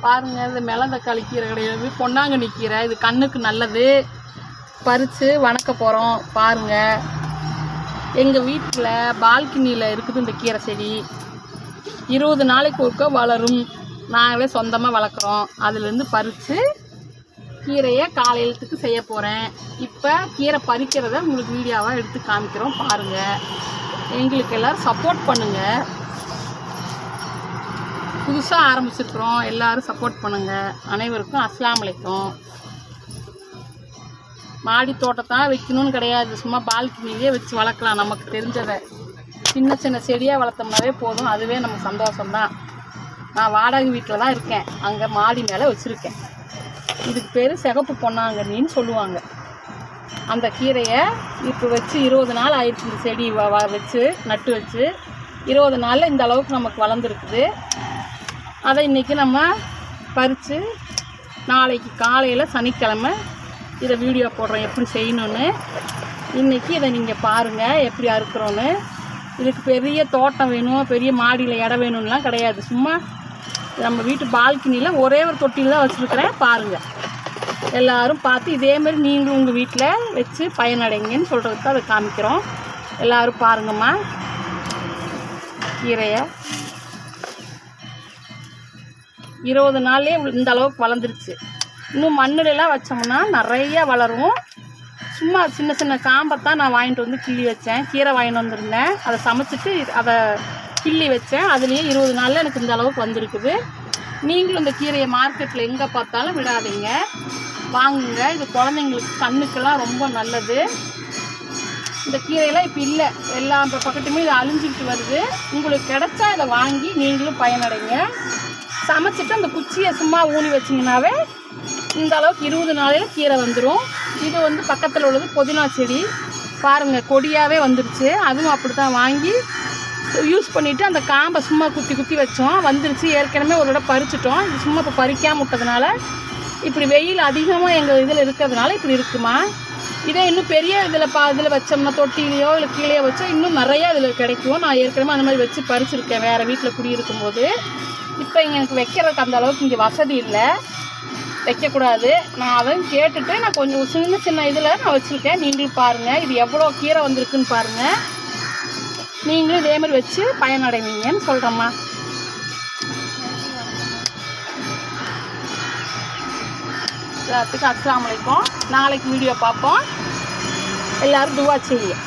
பாருங்கள், இது மிளந்தக்காளி கீரை கிடையாது, பொன்னாங்கண்ணி கீரை. இது கண்ணுக்கு நல்லது. பறித்து வணக்க போகிறோம். பாருங்கள், எங்கள் வீட்டில் பால்கனியில் இருக்குது இந்த கீரை செடி. 20 நாளைக்கு ஒருக்கா வளரும். நாங்களே சொந்தமாக வளர்க்குறோம். அதுலேருந்து பறித்து கீரையை காலையிலத்துக்கு செய்ய போகிறேன். இப்போ கீரை பறிக்கிறத உங்களுக்கு வீடியோவாக எடுத்து காமிக்கிறோம். பாருங்கள், எங்களுக்கு எல்லோரும் சப்போர்ட் பண்ணுங்கள். புதுசாக ஆரம்பிச்சிருக்கிறோம், எல்லோரும் சப்போர்ட் பண்ணுங்கள். அனைவருக்கும் அஸ்ஸலாமு அலைக்கும். மாடி தோட்டத்தான் வைக்கணும்னு கிடையாது, சும்மா பால்கனிலேயே வச்சு வளர்க்கலாம். நமக்கு தெரிஞ்சதை சின்ன சின்ன செடியாக வளர்த்தோம்னாவே போதும், அதுவே நமக்கு சந்தோஷம்தான். நான் வாடகை வீட்டில் தான் இருக்கேன், அங்கே மாடி மேலே வச்சுருக்கேன். இதுக்கு பேர் சிகப்பு பொன்னாங்கண்ணின்னு சொல்லுவாங்க. அந்த கீரையை இப்போ வச்சு 20 நாள் ஆயிடுச்சு. இந்த செடி வச்சு நட்டு வச்சு 20 நாளில் இந்த அளவுக்கு நமக்கு வளர்ந்துருக்குது. அதை இன்றைக்கி நம்ம பறித்து நாளைக்கு காலையில் சனிக்கிழமை இதை வீடியோ போடுறோம் எப்படி செய்யணுன்னு. இன்றைக்கி இதை நீங்கள் பாருங்கள் எப்படி அறுக்கிறோன்னு. இதுக்கு பெரிய தோட்டம் வேணும், பெரிய மாடியில் இடம் வேணும்லாம் கிடையாது. சும்மா நம்ம வீட்டு பால்கனியில் ஒரே ஒரு தொட்டியில் தான் வச்சுருக்கிறேன். பாருங்கள், எல்லோரும் பார்த்து இதேமாரி நீங்களும் உங்கள் வீட்டில் வச்சு பயனடைங்கன்னு சொல்கிறதுக்கு தான் அதை காமிக்கிறோம். எல்லோரும் பாருங்கம்மா, கீரையை 20 நாள்லேயே இந்த அளவுக்கு வளர்ந்துருச்சு. இன்னும் மண்ணிலெலாம் வச்சோம்னா நிறையா வளரும். சும்மா சின்ன சின்ன காம்பத்தான் நான் வாங்கிட்டு வந்து கிள்ளி வச்சேன். கீரை வாங்கிட்டு வந்திருந்தேன், அதை சமைச்சிட்டு அதை கிள்ளி வச்சேன். அதுலேயே 20 நாளில் எனக்கு இந்த அளவுக்கு வந்திருக்குது. நீங்களும் இந்த கீரையை மார்க்கெட்டில் எங்கே பார்த்தாலும் விடாதீங்க, வாங்குங்க. இது குழந்தைங்களுக்கு கண்ணுக்கெல்லாம் ரொம்ப நல்லது. இந்த கீரையெல்லாம் இப்போ இல்லை, எல்லா பக்கத்துமே இது அழிஞ்சிக்கிட்டு வருது. உங்களுக்கு கிடைச்சா இதை வாங்கி நீங்களும் பயனடைங்க. சமைச்சிட்டு அந்த குச்சியை சும்மா ஊனி வச்சிங்கனாவே இந்த அளவுக்கு 20 நாளையில் கீரை வந்துடும். இது வந்து பக்கத்தில் உள்ளது புதினா செடி. பாருங்கள், கொடியாகவே வந்துருச்சு. அதுவும் அப்படி தான் வாங்கி யூஸ் பண்ணிவிட்டு அந்த காம்பை சும்மா குத்தி குத்தி வச்சோம், வந்துருச்சு. ஏற்கனவே ஒரு இடம் பறிச்சிட்டோம். இது சும்மா இப்போ பறிக்காமல் விட்டதுனால இப்படி வெயில் அதிகமாக எங்கள் இதில் இருக்கிறதுனால இப்படி இருக்குமா. இதே இன்னும் பெரிய இதில் வச்சோம்னா தொட்டிலையோ இல்லை கீழே வச்சோ இன்னும் நிறையா இதில் கிடைக்கும். நான் ஏற்கனவே அந்த மாதிரி வச்சு பறிச்சிருக்கேன் வேறு வீட்டில் குடியிருக்கும் போது. இப்போ இங்கே எனக்கு வைக்கிறதுக்கு அந்த அளவுக்கு இங்கே வசதி இல்லை, வைக்கக்கூடாது. நான் அதையும் கேட்டுட்டு நான் கொஞ்சம் சின்ன சின்ன இதில் நான் வச்சுருக்கேன். நீங்களும் பாருங்கள், இது எவ்வளோ கீரை வந்திருக்குன்னு பாருங்கள். நீங்களும் இதேமாதிரி வச்சு பயனடைவீங்கன்னு சொல்கிறேம்மா. எல்லாத்துக்கும் அஸ்ஸலாமு அலைக்கும். நாளைக்கு வீடியோ பார்ப்போம். எல்லோரும் துவா செய்யுங்க.